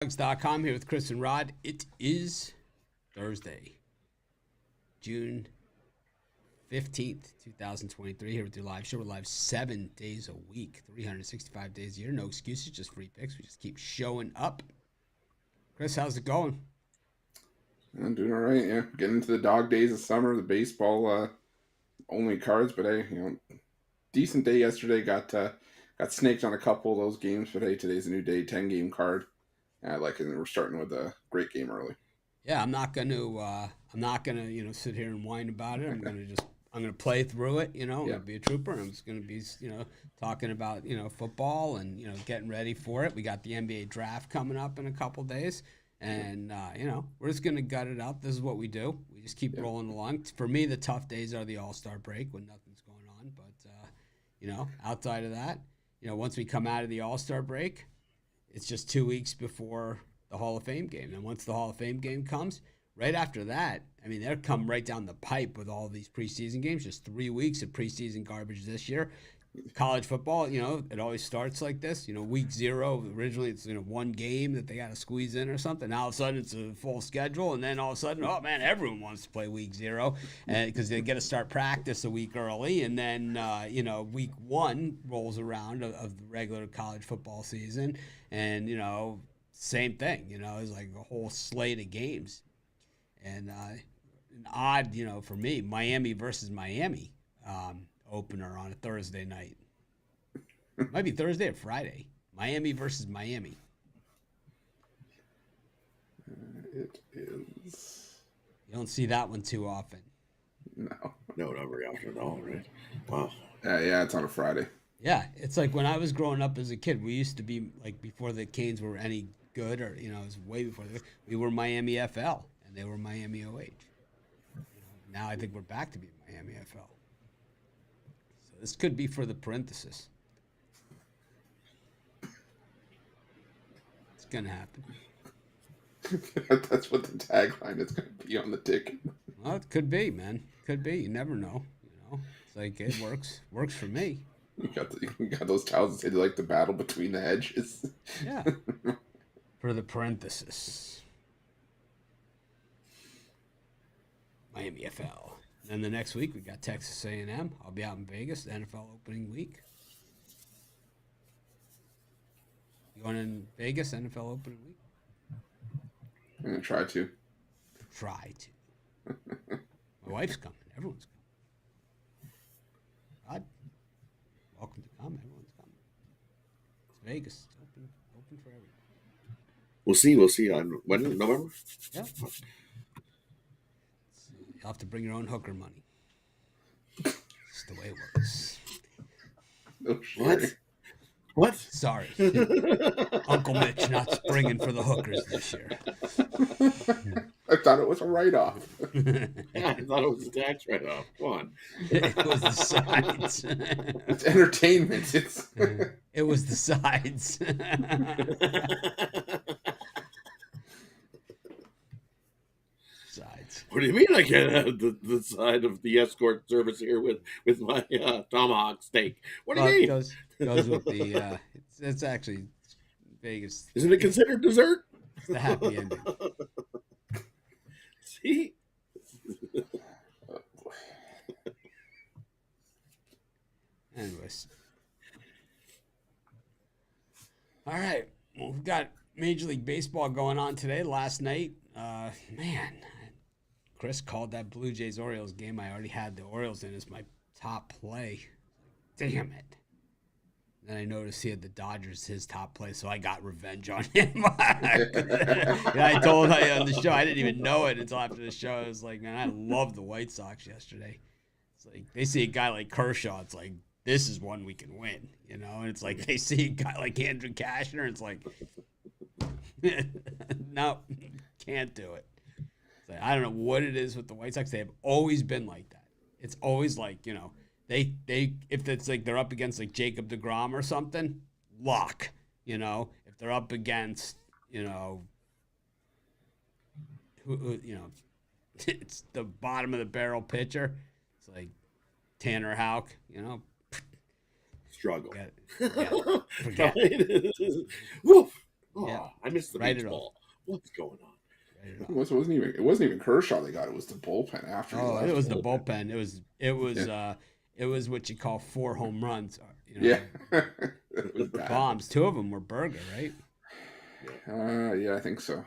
Dogs.com here with Chris and Rod. It is Thursday, June 15th, 2023. Here with your live show. We're live 7 days a week, 365 days a year. No excuses, just free picks. We just keep showing up. Chris, how's it going? I'm doing all right, yeah. Getting into the dog days of summer, the baseball only cards, but hey, decent day yesterday. Got snaked on a couple of those games, but hey, today's a new day, 10-game card. I like it, and we're starting with a great game early. Yeah, I'm not gonna sit here and whine about it. I'm gonna play through it. I'm gonna be a trooper. I'm just gonna be talking about football and getting ready for it. We got the NBA draft coming up in a couple days, and we're just gonna gut it out. This is what we do. We just keep rolling along. For me, the tough days are the All-Star break when nothing's going on. But outside of that, once we come out of the All-Star break, it's just 2 weeks before the Hall of Fame game. And once the Hall of Fame game comes, right after that, they'll come right down the pipe with all these preseason games. Just 3 weeks of preseason garbage this year. College football, it always starts like this. Week 0, originally it's one game that they got to squeeze in or something. Now all of a sudden it's a full schedule, and then all of a sudden, oh man, everyone wants to play week 0, and because they get to start practice a week early, and then week 1 rolls around of the regular college football season, and same thing. It's like a whole slate of games, and an odd, for me, Miami versus Miami. Opener on a Thursday night. It might be Thursday or Friday. Miami versus Miami. It is. You don't see that one too often. No, not very often at all, right? Wow. Yeah, it's on a Friday. Yeah, it's like when I was growing up as a kid, we used to be like before the Canes were any good, or it was way before we were Miami FL and they were Miami OH. Now I think we're back to being Miami FL. This could be for the parenthesis. It's going to happen. That's what the tagline is going to be on the ticket. Well, it could be, man. Could be. You never know. It's like it works. Works for me. You got those towels that say they like the battle between the hedges. Yeah. For the parenthesis. Miami FL. Then the next week, we got Texas A&M. I'll be out in Vegas, the NFL opening week. You going in Vegas, NFL opening week? I'm going to try to. Try to. My wife's coming. Everyone's coming. Rod, welcome to come. Everyone's coming. It's Vegas. It's open for everyone. We'll see on when? November? Yeah. You'll have to bring your own hooker money. It's the way it works. No shit. What? Sorry. Uncle Mitch not springing for the hookers this year. I thought it was a write-off. Yeah, I thought it was a tax write-off. Come on. It was the sides. It's entertainment. It was the sides. What do you mean I can't have the side of the escort service here with my tomahawk steak? What do you mean? Goes with the, it's actually Vegas. Isn't it considered dessert? It's the happy ending. See? Anyways. All right. Well, we've got Major League Baseball going on today. Last night, man, Chris called that Blue Jays-Orioles game. I already had the Orioles in as my top play. Damn it. Then I noticed he had the Dodgers his top play, so I got revenge on him. I told on the show. I didn't even know it until after the show. I was like, man, I love the White Sox yesterday. It's like they see a guy like Kershaw. It's like, this is one we can win, And it's like they see a guy like Andrew Kashner. It's like, no, can't do it. I don't know what it is with the White Sox. They have always been like that. It's always like, they if it's like they're up against like Jacob deGrom or something, lock. If they're up against, it's the bottom of the barrel pitcher. It's like Tanner Houck, Struggle. Forget it. Woof. Oh, Yeah. I missed the Write beach it off. ball. What's going on? Write it off. It wasn't even Kershaw they got. It was the bullpen after he Oh, left. it was the bullpen. It was what you call 4 home runs. You know, Yeah. It was bad. bombs. 2 of them were Berger, right? Yeah, I think so.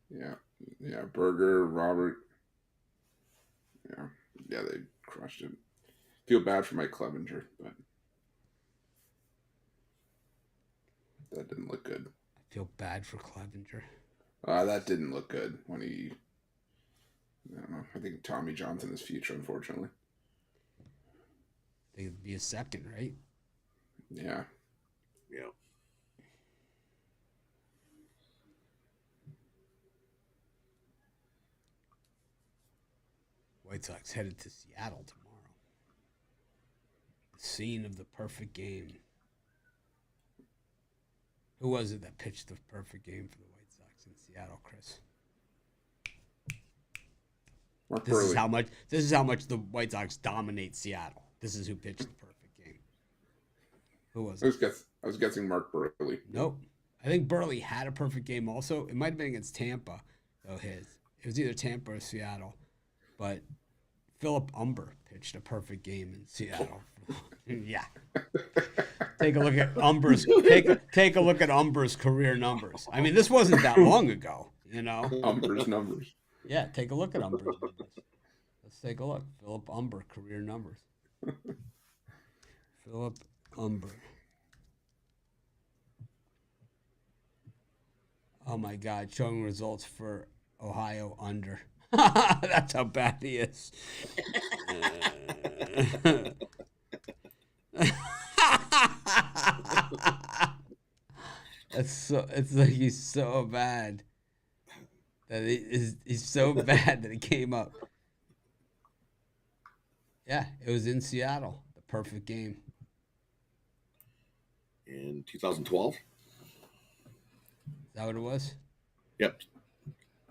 Yeah. Yeah, Berger, Robert. Yeah. Yeah, they crushed it. Feel bad for Mike Clevenger, but that didn't look good. I feel bad for Clevenger. That didn't look good when he. I don't know. I think Tommy John's in his future, unfortunately. I think it'd be a second, right? Yeah. Yeah. White Sox headed to Seattle tomorrow. The scene of the perfect game. Who was it that pitched the perfect game for the White Sox in Seattle, Chris? Mark This Burley. is how much the White Sox dominate Seattle. This is who pitched the perfect game. Who was it? I was guessing Mark Burley. Nope. I think Burley had a perfect game also. It might have been against Tampa, though it was either Tampa or Seattle. But Philip Umber pitched a perfect game in Seattle. Yeah. Take a look at Umber's take a look at Umber's career numbers. I mean, this wasn't that long ago, you know. Umber's numbers. Yeah, take a look at Umber's numbers. Let's take a look. Philip Umber career numbers. Philip Umber. Oh my God, showing results for Ohio under. That's how bad he is. It's like he's so bad that he's so bad that it came up. Yeah, it was in Seattle. The perfect game. In 2012? Is that what it was? Yep.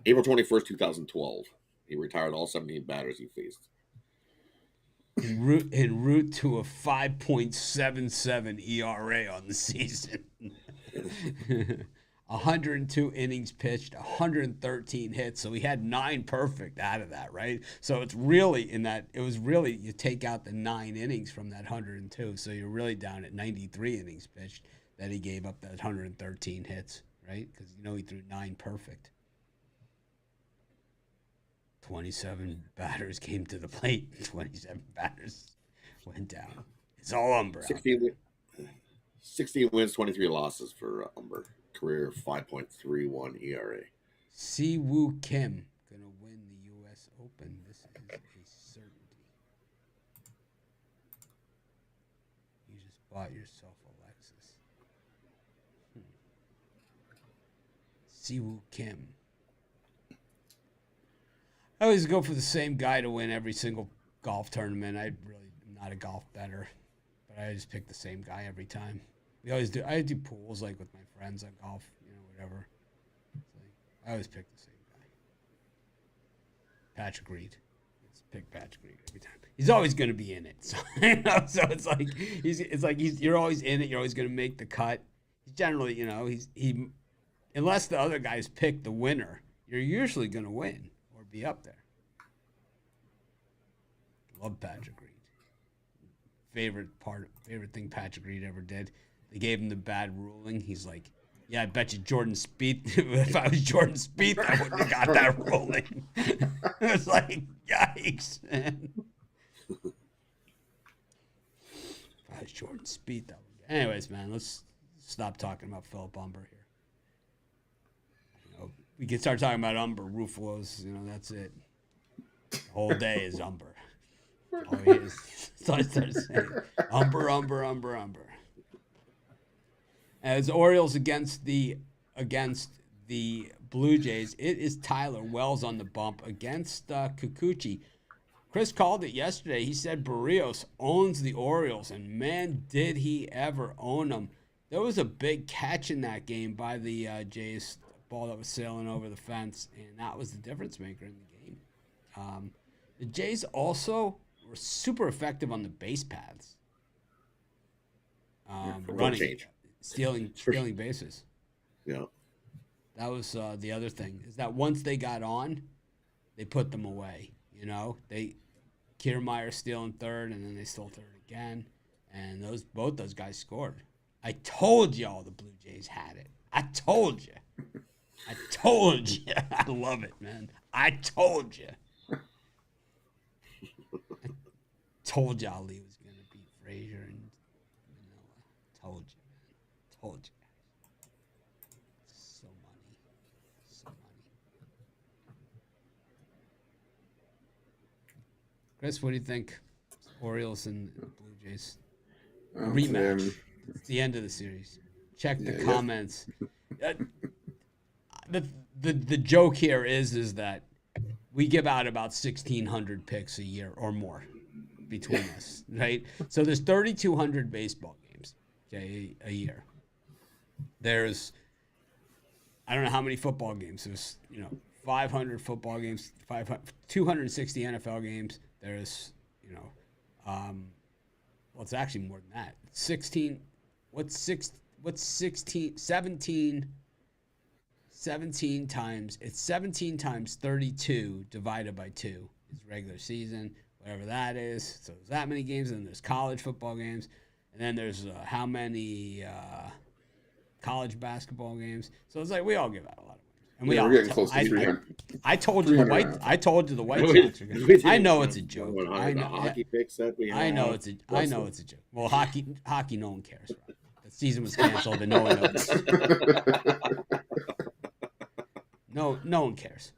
April 21st, 2012. He retired all 17 batters he faced. En route to a 5.77 ERA on the season. 102 innings pitched, 113 hits. So he had 9 perfect out of that, right? So it's really you take out the 9 innings from that 102. So you're really down at 93 innings pitched that he gave up that 113 hits, right? Because he threw 9 perfect. 27 batters came to the plate. 27 batters went down. It's all Umber. 16 wins, 23 losses for Umber. Career 5.31 ERA. Siwoo Kim going to win the U.S. Open. This is a certainty. You just bought yourself a Lexus. Siwoo Kim. I always go for the same guy to win every single golf tournament. I really am not a golf bettor, but I just pick the same guy every time. We always do. I do pools like with my friends on golf, whatever. It's like, I always pick the same guy. Patrick Reed. Let's pick Patrick Reed every time. He's always going to be in it. So, so it's like you're always in it. You're always going to make the cut. He's generally, he unless the other guys pick the winner, you're usually going to win. Be up there. Love Patrick Reed. Favorite thing Patrick Reed ever did. They gave him the bad ruling. He's like, yeah, I bet you Jordan Spieth. If I was Jordan Spieth, I wouldn't have got that ruling. It's like, yikes, man. If I was Jordan Spieth, that would. Anyways, man, let's stop talking about Philip Umber here. We can start talking about Umber, Ruffalo's, that's it. The whole day is Umber. All he is. So I started saying, Umber. As Orioles against the Blue Jays, it is Tyler Wells on the bump against Kikuchi. Chris called it yesterday. He said Barrios owns the Orioles, and man, did he ever own them. There was a big catch in that game by the Jays. Ball that was sailing over the fence, and that was the difference maker in the game. The Jays also were super effective on the base paths. stealing bases. Yeah. That was the other thing, is that once they got on, they put them away. Kiermaier stealing third, and then they stole third again, and both those guys scored. I told y'all the Blue Jays had it. I told you. I love it, man. I told you. I told you Ali was going to beat Frazier and Manoah. Told you, man. Told you. So money. Chris, what do you think? Orioles and Blue Jays. Rematch. It's the end of the series. Check the comments. The joke here is that we give out about 1,600 picks a year or more between us, right? So there's 3,200 baseball games, okay, a year. There's, I don't know how many football games. There's 500 football games, 260 NFL games. There's well, it's actually more than that. 16. What's 16? 17 times. It's 17 times 32 divided by 2 is regular season, whatever that is. So there's that many games, and then there's college football games, and then there's how many college basketball games. So it's like we all give out a lot of winners, and we're getting close to 300. I told you the White Sox. I know it's a joke. I know hockey picks that we have. I know it's a joke. Well, hockey, no one cares. Right? The season was canceled, and no one knows. No one cares.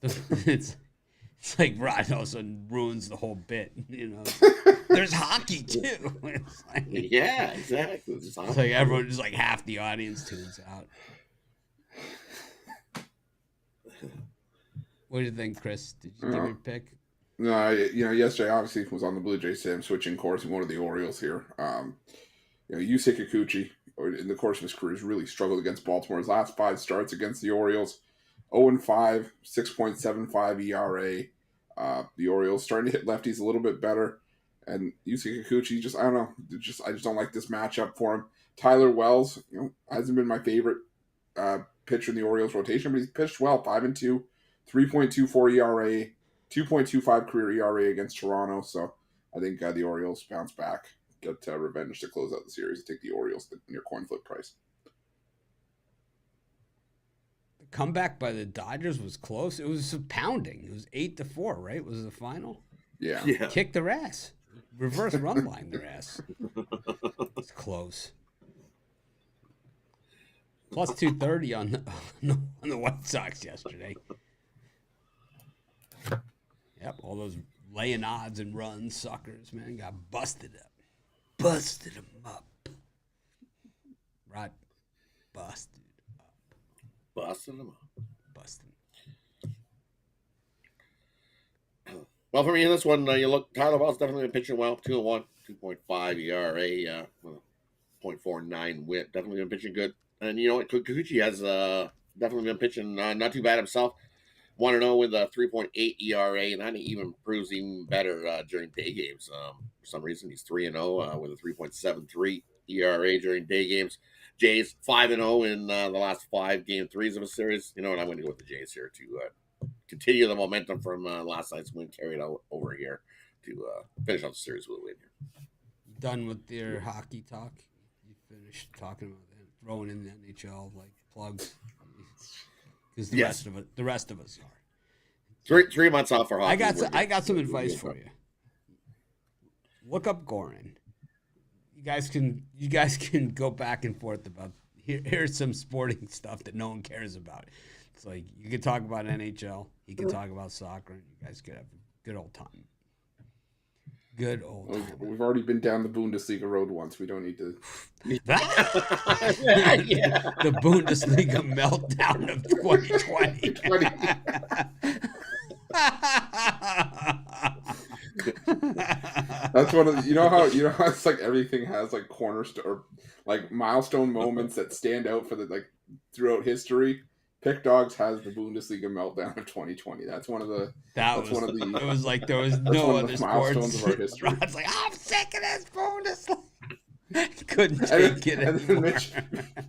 It's like Rod all of a sudden ruins the whole bit. There's hockey too. It's like, yeah, exactly. It's like everyone, just like half the audience tunes out. What do you think, Chris? Did you give your pick? No, yesterday obviously was on the Blue Jays. I'm switching course and one of the Orioles here. Yusei Kikuchi, in the course of his career, has really struggled against Baltimore. His last 5 starts against the Orioles, 0-5, 6.75 ERA. The Orioles starting to hit lefties a little bit better. And Yusei Kikuchi, I don't know. I just don't like this matchup for him. Tyler Wells, hasn't been my favorite pitcher in the Orioles rotation, but he's pitched well. 5-2, 3.24 ERA, 2.25 career ERA against Toronto. So I think the Orioles bounce back, get revenge to close out the series, and take the Orioles near coin flip price. The comeback by the Dodgers was close. It was pounding. It was 8-4, right? Was the final? Yeah. Kicked their ass. Reverse run line their ass. It's close. Plus 230 on the White Sox yesterday. Yep, all those laying odds and runs suckers, man, got busted up. Busted them up. Right. Busted up. Busting them up. Busting. Well, for me in this one, you look, Tyler Wells definitely been pitching well. 2-1, 2.5 ERA, 0.49 WHIP. Definitely been pitching good. And you know what? Kikuchi has definitely been pitching not too bad himself. 1-0 with a 3.8 ERA, and that even proves even better during day games. For some reason, he's 3-0 with a 3.73 ERA during day games. Jays 5-0 in the last 5 game threes of a series. You know what? I'm going to go with the Jays here to continue the momentum from last night's win, carried out over here to finish out the series with a win here. Done with your hockey talk? You finished talking about that, throwing in the NHL like plugs. Because the rest of us are. 3 months off for hockey. I got some advice for you. Look up Goran. You guys can go back and forth about here's some sporting stuff that no one cares about. It's like you can talk about NHL, you can talk about soccer, and you guys could have a good old time. Good old time. We've already been down the Bundesliga road once. We don't need to. The Bundesliga meltdown of 2020. That's one of the, you know how it's like everything has like cornerstone or like milestone moments that stand out for the like throughout history. Pick Dogs has the Bundesliga meltdown of 2020. That's one of the. It was like there was no other milestones sports. of our history. It's like I'm sick of this Bundesliga. Couldn't take it and then anymore.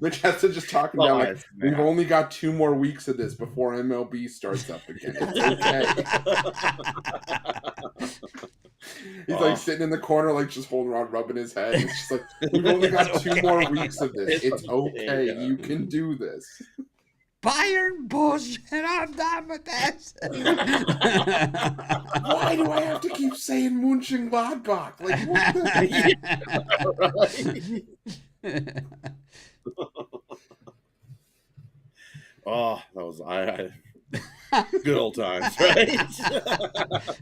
Mitch has to just talk about like, we've only got 2 more weeks of this before MLB starts up again. It's okay. He's like sitting in the corner, like just holding around, rubbing his head. It's just like, we've only got 2 more weeks of this. It's okay. Yeah. You can do this. Bayern bullshit. I'm done with this. Why do I have to keep saying Mönchengladbach? Like, what the? Oh, that was good old times, right?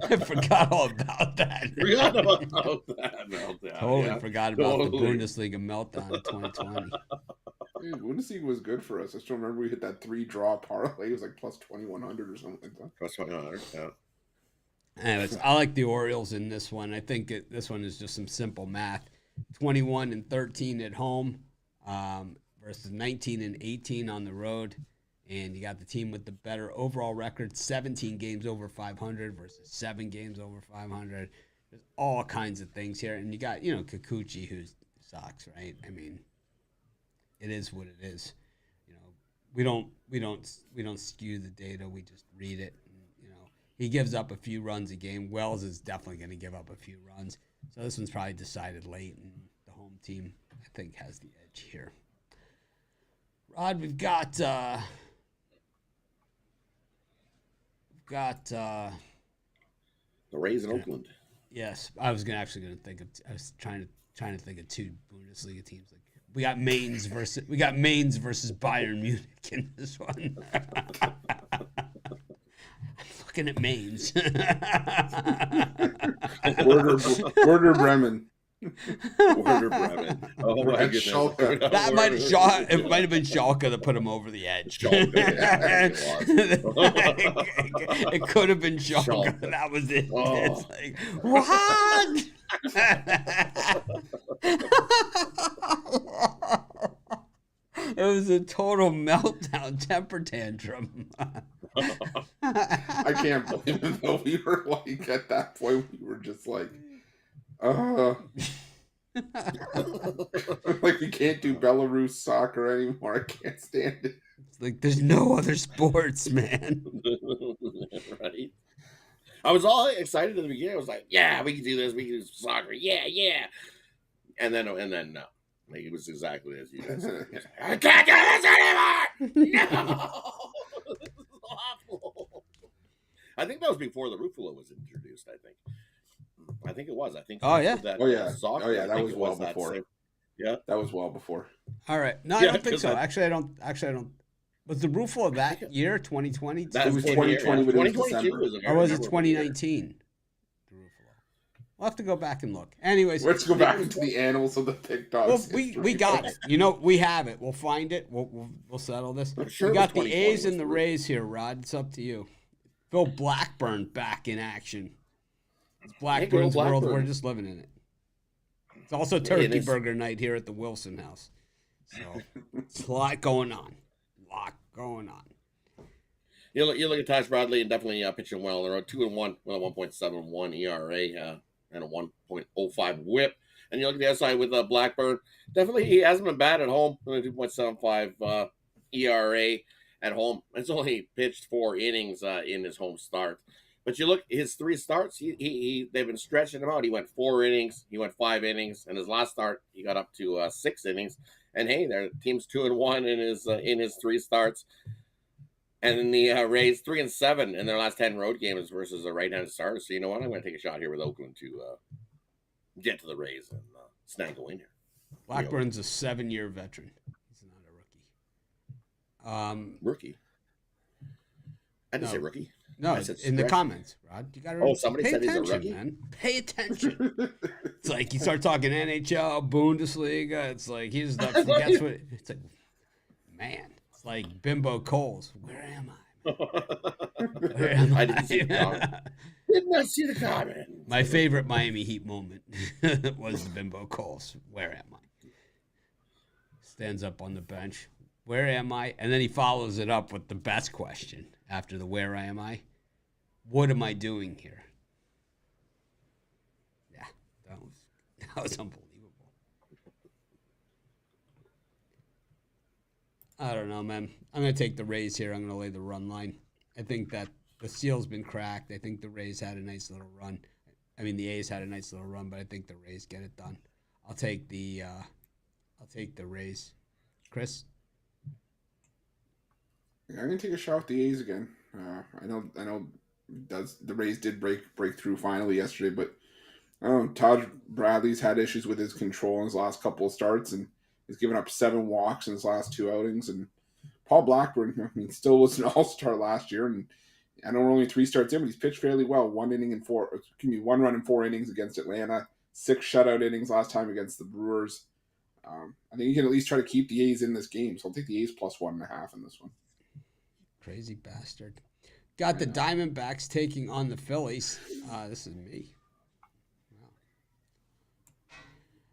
I forgot all about that. Forgot about that meltdown. Totally forgot about the Bundesliga meltdown in 2020. Dude, Bundesliga was good for us. I still remember we hit that 3-draw parlay. It was like plus 2,100 or something like that. Plus 2,100, yeah. Anyways, I like the Orioles in this one. I think this one is just some simple math. 21-13 at home versus 19-18 on the road. And you got the team with the better overall record, 17 games over 500 versus 7 games over 500. There's all kinds of things here. And you got, Kikuchi, who sucks, right? I mean, it is what it is. We don't skew the data. We just read it. And, he gives up a few runs a game. Wells is definitely going to give up a few runs. So this one's probably decided late, and the home team, I think, has the edge here. Rod, we've got the Rays in Oakland. Yes, I was trying to think of 2 Bundesliga teams. Like we got Mainz versus Bayern Munich in this one. I'm looking at Mainz. Werder Bremen. Werder Bremen. Oh my goodness. That might have it might have been Schalke that put him over the edge. It could have been Schalke. That was it. Oh. It's like, what? It was a total meltdown, temper tantrum. I can't blame him though. We were like, at that point, we were just like, like we can't do Belarus soccer anymore. I can't stand it. It's like there's no other sports, man. Right. I was all excited at the beginning. I was like, yeah, we can do this. We can do soccer. Yeah. And then no. Like, it was exactly as you guys said. I can't do this anymore. No. This is awful. I think that was before the Ruffalo was introduced. I think it was. I think. Oh yeah. That was well before. Yeah, that was well before. All right. No, I don't think so. Actually, I don't. Was the Ruffalo that year, 2020? That was 2020, but it was December. Or was it 2019? We'll have to go back and look. Anyways, let's go back into the annals of the Pig Dogs. Well, we got it. We have it. We'll find it. We'll settle this. Sure we got the A's and the Rays here, Rod. It's up to you. Phil Blackburn back in action. It's Blackburn's world. We're just living in it. It's also Turkey Burger night here at the Wilson House. So it's a lot going on. You look at Taj Bradley and definitely pitching well. They're 2-1 with a 1.71 ERA and a 1.05 WHIP. And you look at the other side with Blackburn. Definitely, he hasn't been bad at home. 2.75 ERA at home. It's only pitched 4 innings in his home start. But you look, his 3 starts, they've been stretching him out. He went 4 innings, he went 5 innings, and his last start he got up to 6 innings. And hey, their team's 2-1 in his 3 starts. And then the Rays 3-7 in their last 10 road games versus a right-handed starter. So you know what? I'm going to take a shot here with Oakland to get to the Rays and snag a win here. Blackburn's a 7-year veteran. He's not a rookie. Rookie. I didn't say rookie. No, in the comments, Rod. You got to somebody said he's a rookie? Man. Pay attention. It's like you start talking NHL, Bundesliga. It's like he just forgets what. It's like, man, it's like Bimbo Coles. Where am I? I didn't see the comment. Did not see the comment. My favorite Miami Heat moment was the Bimbo Coles. Where am I? Stands up on the bench. Where am I? And then he follows it up with the best question after the where am I? What am I doing here? Yeah, that was unbelievable. I don't know, man. I'm going to take the Rays here. I'm going to lay the run line. I think that the seal's been cracked. I think the Rays had a nice little run. I mean, the A's had a nice little run, but I think the Rays get it done. I'll take the Rays. Chris? Yeah, I'm gonna take a shot with the A's again. I know. The Rays did break through finally yesterday, but I don't know. Todd Bradley's had issues with his control in his last couple of starts, and he's given up 7 walks in his last 2 outings. And Paul Blackburn, I mean, still was an all-star last year, and I know we're only 3 starts in, but he's pitched fairly well. 1 run in 4 innings against Atlanta, 6 shutout innings last time against the Brewers. I think you can at least try to keep the A's in this game, so I'll take the A's plus 1.5 in this one. Crazy bastard. Got the Diamondbacks taking on the Phillies. This is me. Wow.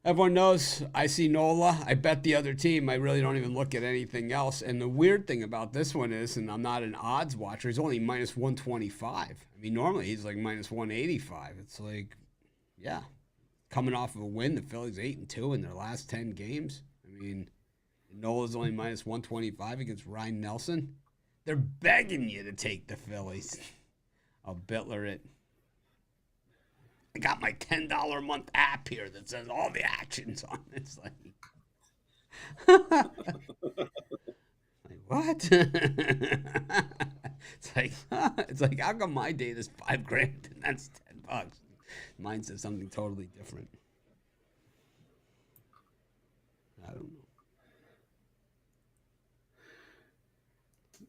Everyone knows I see Nola. I bet the other team. I really don't even look at anything else. And the weird thing about this one is, and I'm not an odds watcher, he's only minus 125. I mean, normally he's like minus 185. It's like, yeah. Coming off of a win, the Phillies 8-2 in their last 10 games. I mean, Nola's only minus 125 against Ryan Nelson. They're begging you to take the Phillies. I'll Bittler it. I got my $10 a month app here that says all the actions on it. It's like, what? It's like, how come my date is $5,000 and that's $10? Mine says something totally different. I don't know.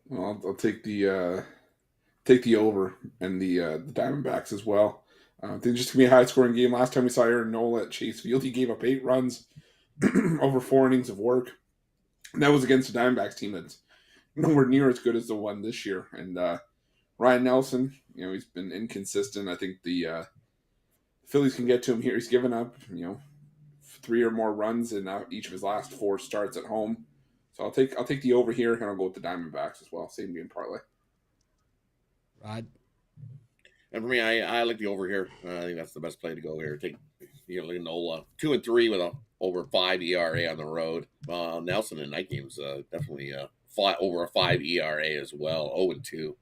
Well, I'll take the over and the Diamondbacks as well. I think just gonna be a high scoring game. Last time we saw Aaron Nola at Chase Field, he gave up 8 runs over 4 innings of work. And that was against the Diamondbacks team that's nowhere near as good as the one this year. And Ryan Nelson, he's been inconsistent. I think the Phillies can get to him here. He's given up, 3 or more runs in each of his last 4 starts at home. So I'll take the over here, and I'll go with the Diamondbacks as well. Same game parlay. Rod? And for me, I like the over here. I think that's the best play to go here. Take Nola 2-3 with a over 5 ERA on the road. Nelson in night games definitely over a 5 ERA as well. 0-2.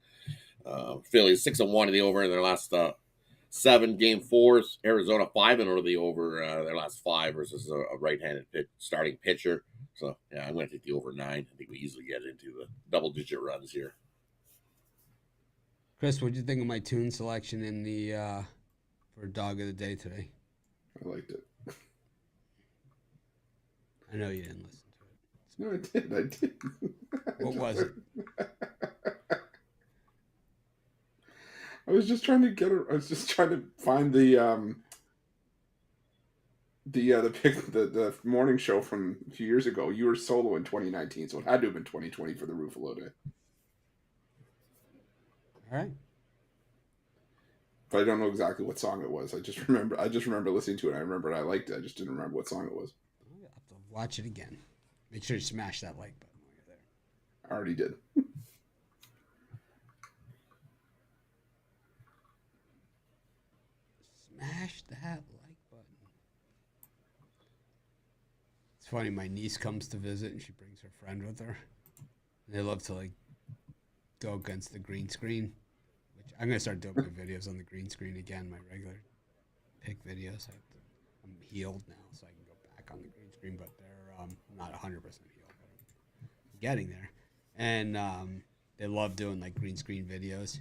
Phillies 6-1 to the over in their last 7 game 4s. Arizona 5-0 to the over their last 5 versus a right-handed starting pitcher. So yeah, I'm going to take the over 9. I think we easily get into the double-digit runs here. Chris, what did you think of my tune selection in the for Dog of the Day today? I liked it. I know you didn't listen to it. No, I did. What was it? I was just trying to find the morning show from a few years ago. You were solo in 2019, so it had to have been 2020 for the Ruffalo Day. All right. But I don't know exactly what song it was. I just remember listening to it. I remember I liked it. I just didn't remember what song it was. I'll have to watch it again. Make sure you smash that like button while you're there. I already did. Smash that like button. It's funny, my niece comes to visit and she brings her friend with her. And they love to go against the green screen. Which I'm gonna start doing my videos on the green screen again, my regular pick videos. I'm healed now, so I can go back on the green screen, but they're not 100% healed, but I'm getting there. And they love doing green screen videos.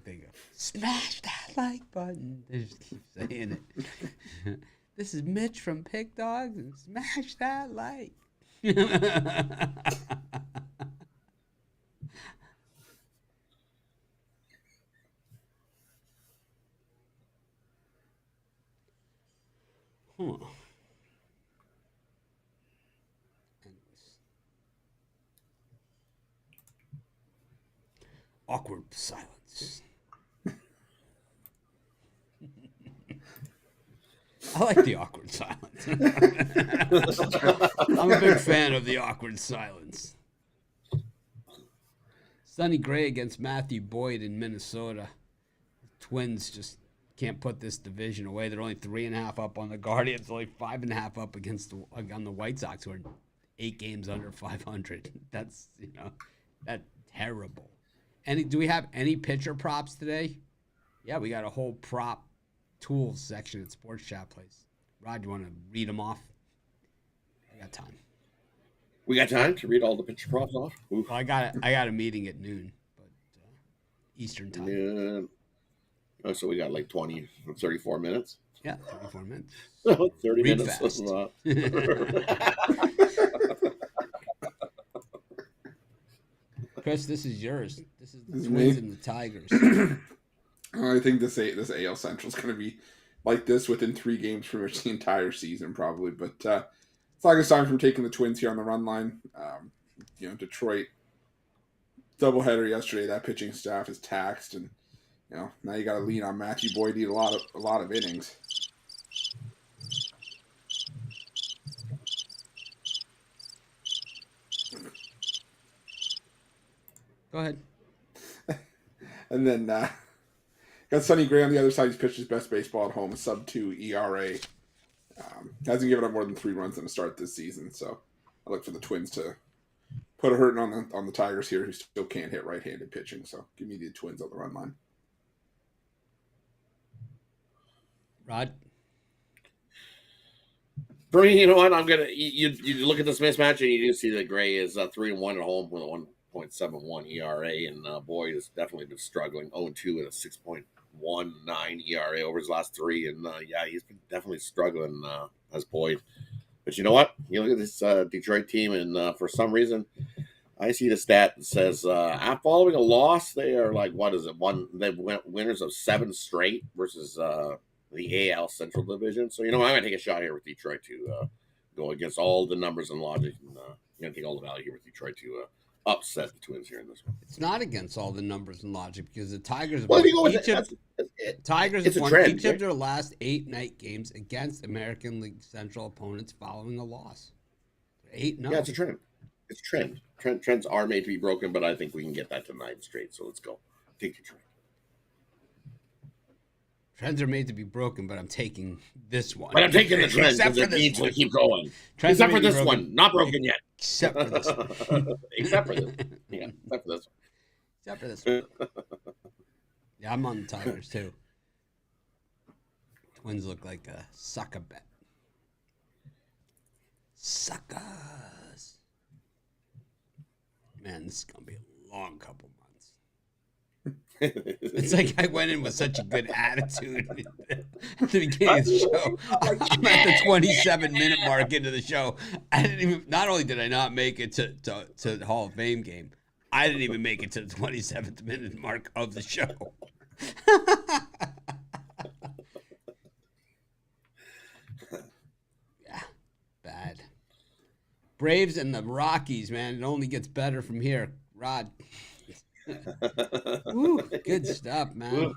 They go, smash that like button. They just keep saying it. This is Mitch from Pick Dogs, and smash that like. Awkward silence. I like the awkward silence. I'm a big fan of the awkward silence. Sonny Gray against Matthew Boyd in Minnesota. The Twins just can't put this division away. They're only 3.5 up on the Guardians, only 5.5 up on the White Sox, who are 8 games under 500. That's, that's terrible. Do we have any pitcher props today? Yeah, we got a whole prop tools section at Sports Chat Place. Rod, you want to read them off? I got time. We got time to read all the pitcher props off? Oof. Well, I got a meeting at noon, but Eastern time. Yeah. So we got like 34 minutes. Yeah, 34 minutes. 30 read minutes. Fast. Chris, this is yours. This is the Twins and the Tigers. I think this AL Central is going to be like this within 3 games pretty much the entire season, probably. But it's like aside from taking the Twins here on the run line, Detroit doubleheader yesterday. That pitching staff is taxed, and now you got to lean on Matthew Boyd to eat a lot of innings. Go ahead. And then got Sonny Gray on the other side. He's pitched his best baseball at home, a sub-2 ERA. Hasn't given up more than 3 runs in the start this season. So I look for the Twins to put a hurting on the Tigers here, who still can't hit right-handed pitching. So give me the Twins on the run line. Rod? For me, you know what? I'm gonna you look at this mismatch and you do see that Gray is 3-1 at home with a 1.71 ERA, and Boyd has definitely been struggling. 0-2 with a 6.19 ERA over his last 3, and he's been definitely struggling as Boyd. But you know what? You look at this Detroit team, and for some reason, I see the stat that says following a loss, they are like, what is it? They went winners of 7 straight versus the AL Central Division. So, I'm going to take a shot here with Detroit to go against all the numbers and logic. And I'm going to take all the value here with Detroit to upset the Twins here in this one. It's not against all the numbers and logic because the Tigers have won each of their last 8 night games against American League Central opponents following a loss. 8-0. Yeah, it's a trend. It's trend. Trends are made to be broken, but I think we can get that to 9 straight. So let's go. Take Detroit. Trends are made to be broken, but I'm taking this one. But I'm taking the trend because it needs to keep going. Except for this one. Not broken yet. Except for this one. Except for this. Yeah, except for this one. Except for this one. Yeah, I'm on the Tigers, too. Twins look like a sucker bet. Suckers. Man, this is going to be a long couple months. It's like I went in with such a good attitude at the beginning of the show. I'm at the 27-minute mark into the show. Not only did I not make it to the Hall of Fame game, I didn't even make it to the 27th minute mark of the show. Yeah, bad. Braves and the Rockies, man. It only gets better from here. Rod. Ooh, good stuff, man.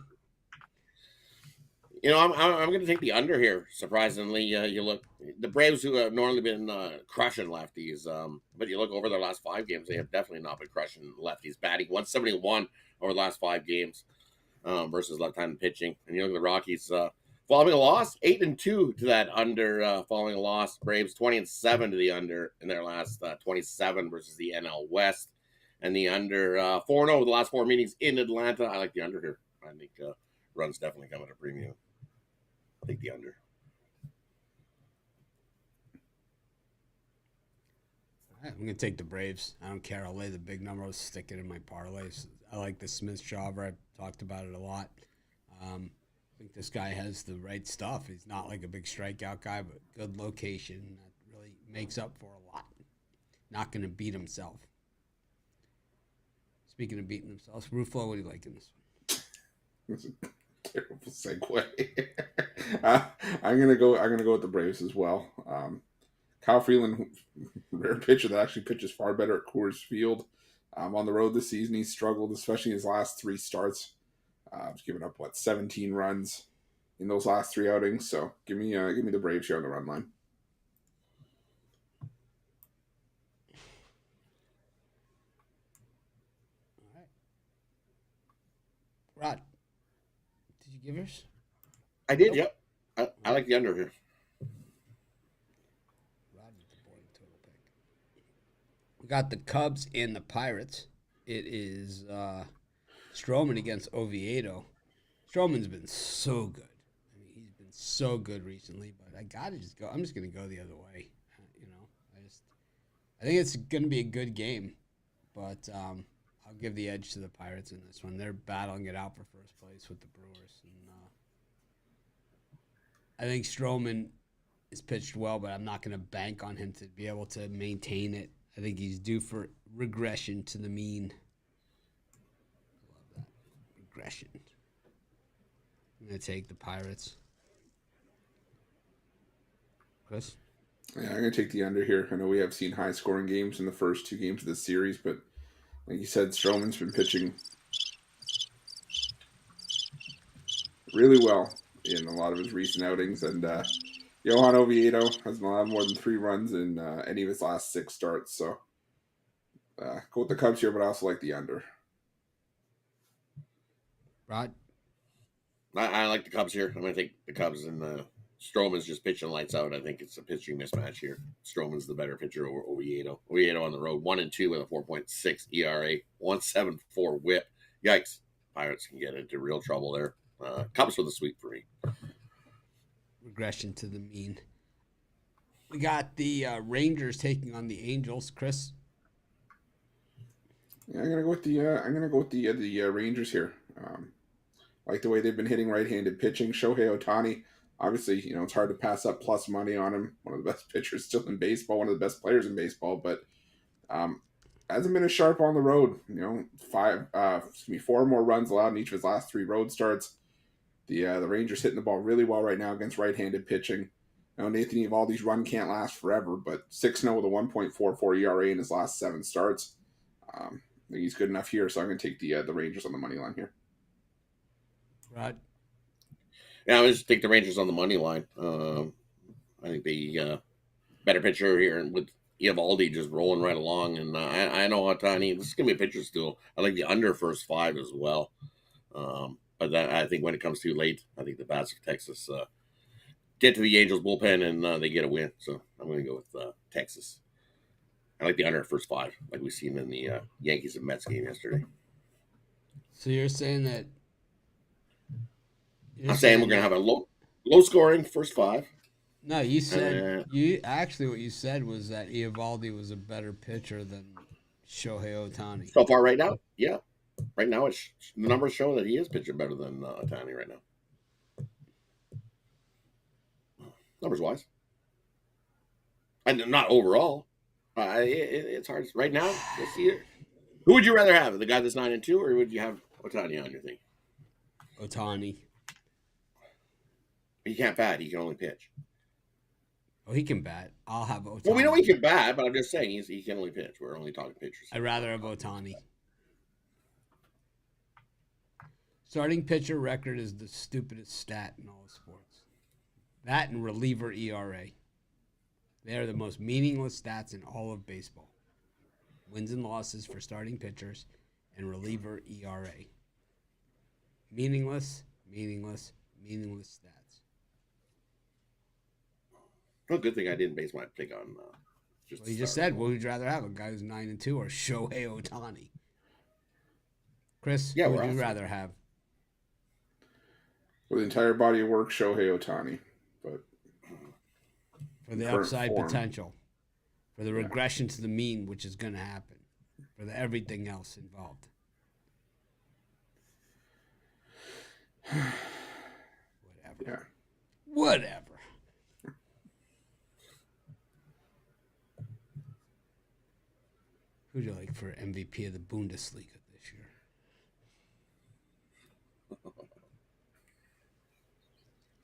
I'm going to take the under here. Surprisingly, you look the Braves, who have normally been crushing lefties, but you look over their last 5 games, they have definitely not been crushing lefties. Batting 171 over the last 5 games versus left-handed pitching. And you look at the Rockies following a loss, 8-2 to that under following a loss. Braves 20-7 to the under in their last 27 versus the NL West. And the under 4-0 the last 4 meetings in Atlanta. I like the under here. I think runs definitely come at a premium. I think the under. All right, I'm going to take the Braves. I don't care. I'll lay the big number. I'll stick it in my parlays. I like the Smith-Shawver. I've talked about it a lot. I think this guy has the right stuff. He's not like a big strikeout guy, but good location. That really makes up for a lot. Not going to beat himself. Speaking of beating themselves, Ruflo, what do you like in this one? That's a terrible segue. I'm gonna go with the Braves as well. Kyle Freeland, rare pitcher that actually pitches far better at Coors Field. On the road this season, he's struggled, especially in his last 3 starts. He's given up 17 runs in those last 3 outings. So give me the Braves here on the run line. Rod, did you give yours? I did, yep. I like the under here. Rod with the boring total pick. got the Cubs and the Pirates. It is Stroman against Oviedo. Stroman's been so good. I mean, he's been so good recently, but I gotta just go. I'm just gonna go the other way. I think it's gonna be a good game, but I'll give the edge to the Pirates in this one. They're battling it out for first place with the Brewers, and I think Stroman is pitched well, but I'm not gonna bank on him to be able to maintain it. I think he's due for regression to the mean. I love that. Regression. I'm going to take the Pirates. Chris? Yeah, I'm going to take the under here. I know we have seen high-scoring games in the first 2 games of this series, but like you said, Stroman's been pitching really well in a lot of his recent outings, and Johan Oviedo hasn't allowed more than 3 runs in any of his last 6 starts, so go with the Cubs here, but I also like the under. Rod? I like the Cubs here. I'm going to take the Cubs, and Stroman's just pitching lights out. I think it's a pitching mismatch here. Stroman's the better pitcher over Oviedo. Oviedo on the road, 1-2 with a 4.6 ERA, 1.74 WHIP. Yikes! Pirates can get into real trouble there. Cubs with a sweep for me. Regression to the mean. We got the Rangers taking on the Angels. Chris? Yeah, I'm gonna go with the Rangers here. Like the way they've been hitting right-handed pitching. Shohei Ohtani, obviously, it's hard to pass up plus money on him. One of the best pitchers still in baseball, one of the best players in baseball, but hasn't been as sharp on the road. 4 more runs allowed in each of his last 3 road starts. The Rangers hitting the ball really well right now against right-handed pitching. Nathan Eovaldi's run can't last forever, but 6-0 with a 1.44 ERA in his last 7 starts. I think he's good enough here, so I'm going to take the Rangers on the money line here. Rod? Yeah, I would just take the Rangers on the money line. I think the better pitcher here with Eovaldi just rolling right along, and I know Ohtani. This is gonna be a pitcher still. I like the under first 5 as well. But I think when it comes too late, I think the bats of Texas get to the Angels bullpen and they get a win. So I'm going to go with Texas. I like the under first 5, like we've seen in the Yankees and Mets game yesterday. So you're saying that? I'm saying we're going to have a low scoring first 5. No, you said what you said was that Eovaldi was a better pitcher than Shohei Ohtani. So far, right now, yeah. Right now, the numbers show that he is pitching better than Ohtani right now. Numbers wise, and not overall. It's hard right now. This year, who would you rather have? The guy that's 9-2, or would you have Ohtani on your thing? Ohtani. He can't bat. He can only pitch. Oh, he can bat. I'll have Ohtani. Well, we know he can bat, but I'm just saying he can only pitch. We're only talking pitchers. I'd rather have Ohtani. Starting pitcher record is the stupidest stat in all of sports. That and reliever ERA. They are the most meaningless stats in all of baseball. Wins and losses for starting pitchers and reliever ERA. Meaningless stats. Well, good thing I didn't base my pick on just. Well, you just said, what would you rather have? A guy who's 9-2 or Shohei Ohtani? Chris, what would you rather have? For the entire body of work, Shohei Ohtani, but for the upside potential, for the regression to the mean, which is going to happen, for the everything else involved. Whatever. Yeah. Whatever. Who'd you like for MVP of the Bundesliga this year?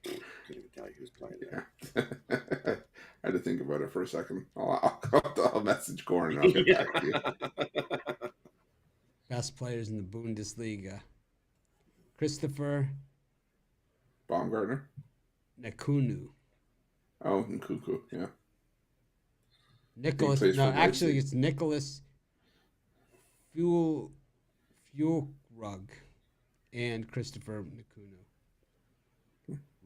Couldn't even tell you who's playing. Yeah. I had to think about it for a second. I'll message Gordon and I'll get back to you. Best players in the Bundesliga. Christopher Baumgartner. Nakunu. Oh, Nkuku, yeah. Nicholas. No, actually, it's Nicholas Fuelrug and Christopher Nakunu.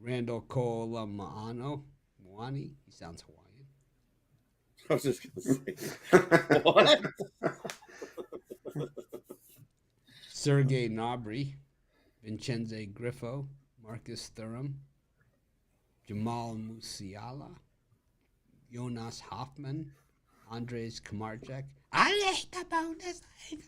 Randall Moani. He sounds Hawaiian. I was just going to say, what? Sergei Gnabry, Vincenzo Griffo, Marcus Thuram, Jamal Musiala, Jonas Hoffman, Andres Kamarchek. I like the Bundesliga.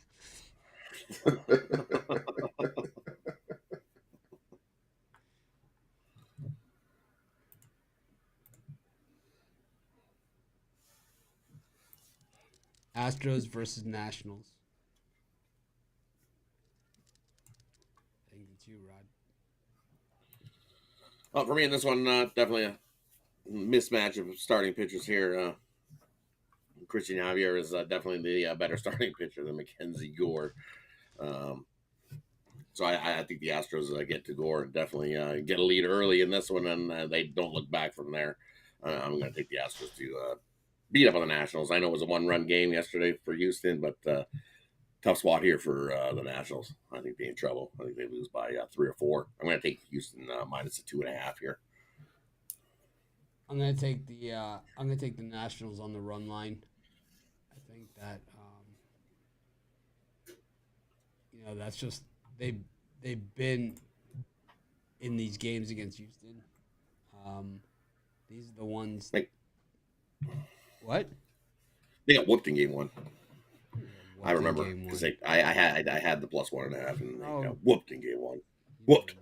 Astros versus Nationals. I think it's you, Rod. Well, for me in this one, definitely a mismatch of starting pitchers here. Christian Javier is definitely the better starting pitcher than Mackenzie Gore. So I think the Astros get to Gore and definitely get a lead early in this one, and they don't look back from there. I'm going to take the Astros to beat up on the Nationals. I know it was a one-run game yesterday for Houston, but tough spot here for the Nationals. I think they're in trouble. I think they lose by 3 or 4. I'm going to take Houston minus the 2.5 here. I'm gonna take the Nationals on the run line. I think that that's just they've been in these games against Houston. These are the ones. What? They got whooped in game 1. I remember because I had the plus 1.5 and they got whooped in game 1. Whooped.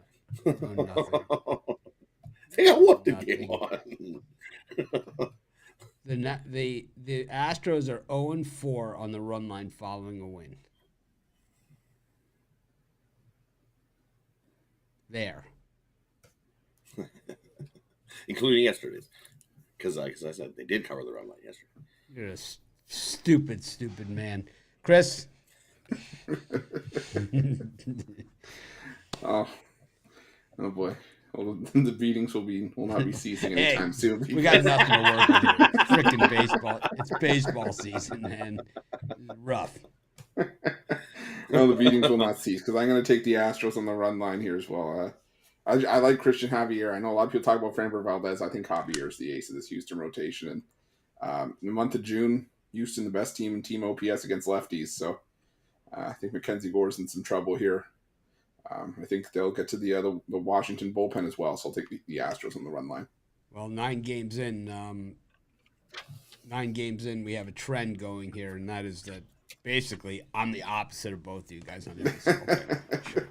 They got whooped in game 1. The Astros are 0-4 on the run line following a win. There. Including yesterday's. Because I said they did cover the run line yesterday. You're a stupid man. Chris? Oh boy. Well, the beatings will not be ceasing anytime soon. We got nothing to work with here. Freaking baseball. It's baseball season, man. It's rough. No, the beatings will not cease because I'm going to take the Astros on the run line here as well. I like Christian Javier. I know a lot of people talk about Framber Valdez. I think Javier is the ace of this Houston rotation. And in the month of June, Houston, the best team in team OPS against lefties. So I think Mackenzie Gore's in some trouble here. I think they'll get to the Washington bullpen as well. So I'll take the Astros on the run line. Well, 9 games in, we have a trend going here, and that is that basically I'm the opposite of both of you guys on every single thing. Sure.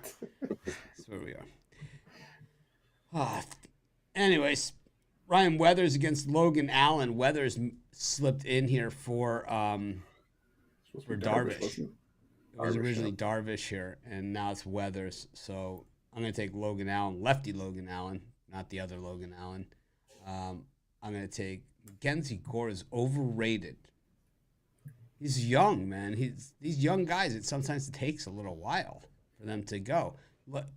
That's where we are. Anyways, Ryan Weathers against Logan Allen. Weathers slipped in here for Darvish. It was originally Darvish here, and now it's Weathers. So I'm going to take Logan Allen, lefty Logan Allen, not the other Logan Allen. I'm going to take Mackenzie Gore is overrated. He's young, man. These young guys, sometimes it takes a little while for them to go.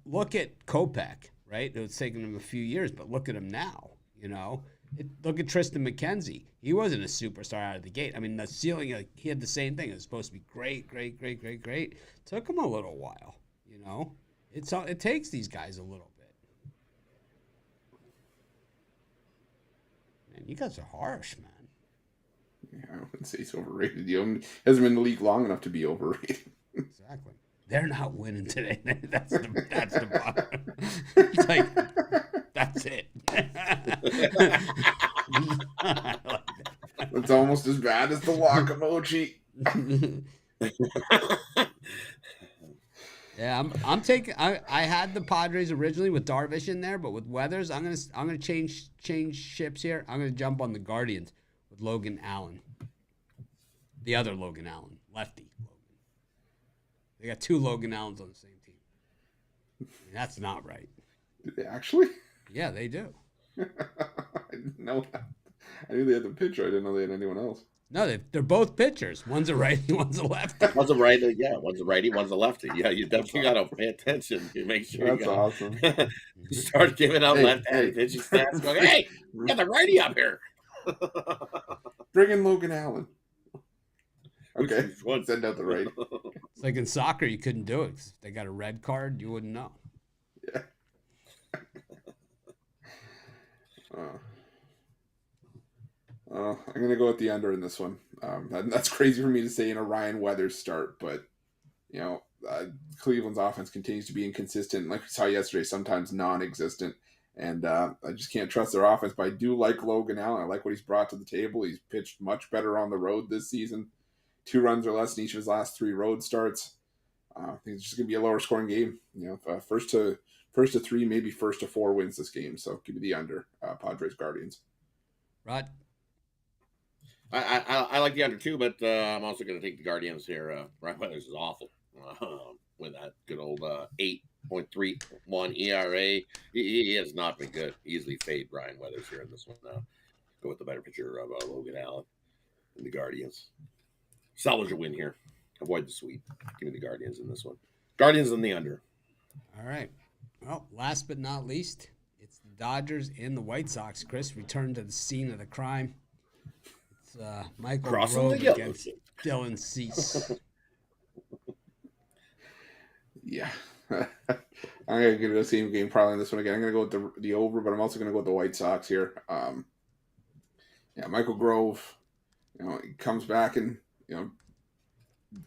Look at Kopech, right? It's taken him a few years, but look at him now, Look at Tristan McKenzie. He wasn't a superstar out of the gate. I mean, the ceiling, he had the same thing. It was supposed to be great. Took him a little while, It takes these guys a little bit. Man, you guys are harsh, man. Yeah, I wouldn't say he's overrated. He hasn't been in the league long enough to be overrated. Exactly. They're not winning today. That's the bottom. It's like, that's it. It's almost as bad as the walk emoji. Yeah, I'm taking. I had the Padres originally with Darvish in there, but with Weathers, I'm gonna change ships here. I'm gonna jump on the Guardians with Logan Allen, the other Logan Allen, lefty Logan. They got 2 Logan Allens on the same team. I mean, that's not right. Did they actually? Yeah, they do. I didn't know that. I knew they had the pitcher. I didn't know they had anyone else. No, they're both pitchers. One's a righty, one's a lefty. One's a righty, yeah. One's a righty, one's a lefty. Yeah, you definitely got to pay attention. You make sure That's awesome. Start giving out left-handed pitching stats. Going, hey, get the righty up here. Bring in Logan Allen. Okay, send out the righty. It's like in soccer, you couldn't do it. If they got a red card, you wouldn't know. Yeah. I'm going to go with the under in this one. That's crazy for me to say in a Ryan Weathers start, but, Cleveland's offense continues to be inconsistent. Like we saw yesterday, sometimes non-existent. And I just can't trust their offense, but I do like Logan Allen. I like what he's brought to the table. He's pitched much better on the road this season. 2 runs or less in each of his last 3 road starts. I think it's just going to be a lower scoring game. First to 3, maybe first to 4 wins this game. So give me the under. Padres Guardians. Rod? I like the under too, but I'm also going to take the Guardians here. Ryan Weathers is awful with that good old 8.31 ERA. He has not been good. Easily fade Ryan Weathers here in this one. Go with the better pitcher of Logan Allen and the Guardians. Salvage a win here. Avoid the sweep. Give me the Guardians in this one. Guardians in the under. All right. Well, last but not least, it's the Dodgers and the White Sox. Chris returned to the scene of the crime. It's Michael Grove against Dylan Cease. Yeah. I'm going to go the same game probably in this one again. I'm going to go with the over, but I'm also going to go with the White Sox here. Michael Grove, he comes back and,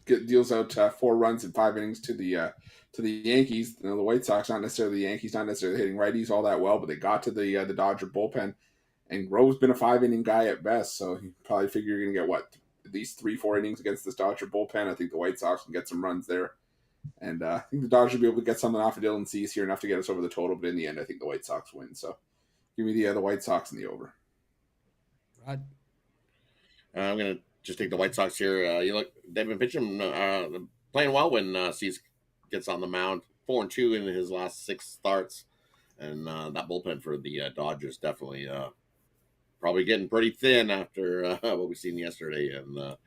deals out 4 runs in 5 innings to the Yankees. The White Sox, not necessarily the Yankees, not necessarily hitting righties all that well, but they got to the Dodger bullpen. And Grove's been a 5-inning guy at best, so you probably figure you're going to get, at least 3-4 innings against this Dodger bullpen. I think the White Sox can get some runs there. And I think the Dodgers will be able to get something off of Dylan Cease here, enough to get us over the total. But in the end, I think the White Sox win. So give me the White Sox in the over. Rod? I'm going to just take the White Sox here. They've been pitching, playing well when Cease gets on the mound. 4-2 in his last 6 starts. And that bullpen for the Dodgers definitely probably getting pretty thin after what we've seen yesterday. And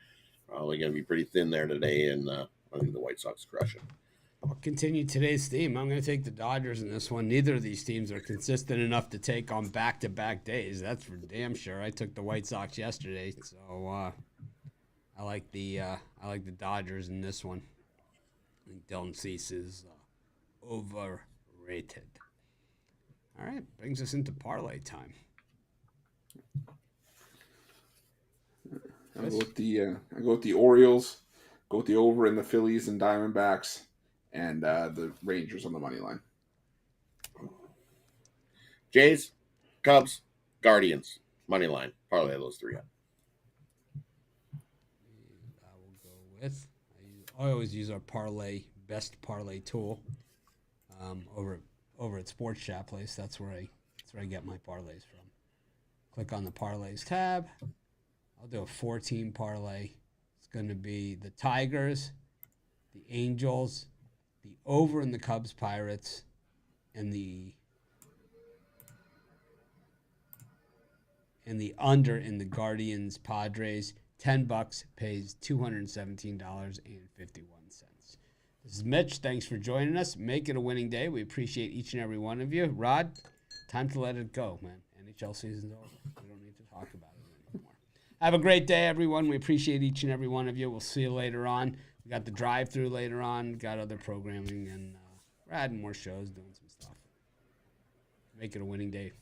probably going to be pretty thin there today. And I think the White Sox crush it. I'll continue today's theme. I'm going to take the Dodgers in this one. Neither of these teams are consistent enough to take on back-to-back days. That's for damn sure. I took the White Sox yesterday, so I like the Dodgers in this one. I think Dylan Cease is overrated. All right, brings us into parlay time. I go with the Orioles. Go with the over in the Phillies and Diamondbacks, and the Rangers on the money line. Jays, Cubs, Guardians, money line. Parlay those 3 up. I will go with. I always use our best parlay tool over at Sports Chat Place. That's where I get my parlays from. Click on the parlays tab. I'll do a 4-team parlay. Going to be the Tigers, the Angels, the over in the Cubs Pirates, and the under in the Guardians Padres. $10 pays $217.51. This is Mitch. Thanks for joining us. Make it a winning day. We appreciate each and every one of you. Rod, time to let it go, man. NHL season's over. We don't need to talk about it anymore. Have a great day, everyone. We appreciate each and every one of you. We'll see you later on. We got the drive-through later on. Got other programming, and we're adding more shows, doing some stuff. Make it a winning day.